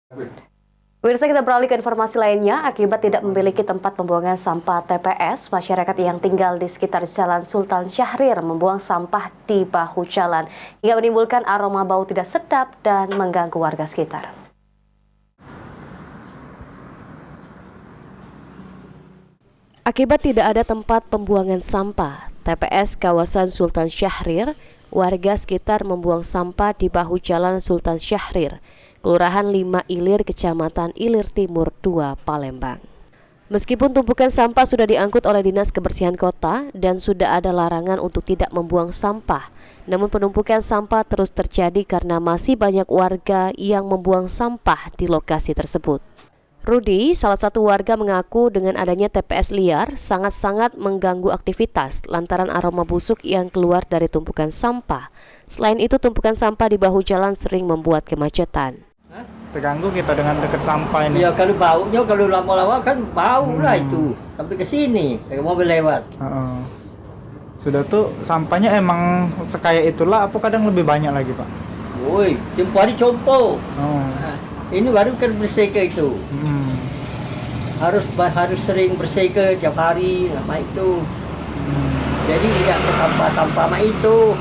Pemirsa, kita beralih ke informasi lainnya. Akibat tidak memiliki tempat pembuangan sampah TPS, masyarakat yang tinggal di sekitar Jalan Sultan Syahrir membuang sampah di bahu jalan hingga menimbulkan aroma bau tidak sedap dan mengganggu warga sekitar. Akibat tidak ada tempat pembuangan sampah TPS kawasan Sultan Syahrir, warga sekitar membuang sampah di bahu jalan Sultan Syahrir, Kelurahan 5 Ilir, Kecamatan Ilir Timur 2, Palembang. Meskipun tumpukan sampah sudah diangkut oleh Dinas Kebersihan Kota dan sudah ada larangan untuk tidak membuang sampah, namun penumpukan sampah terus terjadi karena masih banyak warga yang membuang sampah di lokasi tersebut. Rudi, salah satu warga, mengaku dengan adanya TPS liar sangat-sangat mengganggu aktivitas lantaran aroma busuk yang keluar dari tumpukan sampah. Selain itu, tumpukan sampah di bahu jalan sering membuat kemacetan. Terganggu kita dengan dekat sampah ini. Ya kalau baunya, kalau lama-lama kan bau lah itu sampai ke sini kayak mobil lewat. Sudah tuh sampahnya emang sekaya itulah, apa kadang lebih banyak lagi, Pak? Woi, tempoh hari compo. Ini baru kan bersihkan itu. Harus sering bersihkan tiap hari sama itu. Jadi tidak ke sampah-sampah sama itu.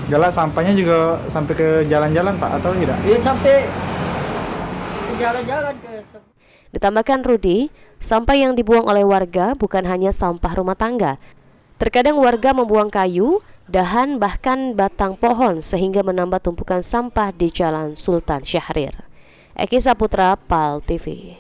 Jelas sampahnya juga sampai ke jalan-jalan, Pak, atau tidak? Dia sampai ke jalan-jalan ke. Ditambahkan Rudi, sampah yang dibuang oleh warga bukan hanya sampah rumah tangga. Terkadang warga membuang kayu, dahan, bahkan batang pohon sehingga menambah tumpukan sampah di Jalan Sultan Syahrir. Eki Saputra, PAL TV.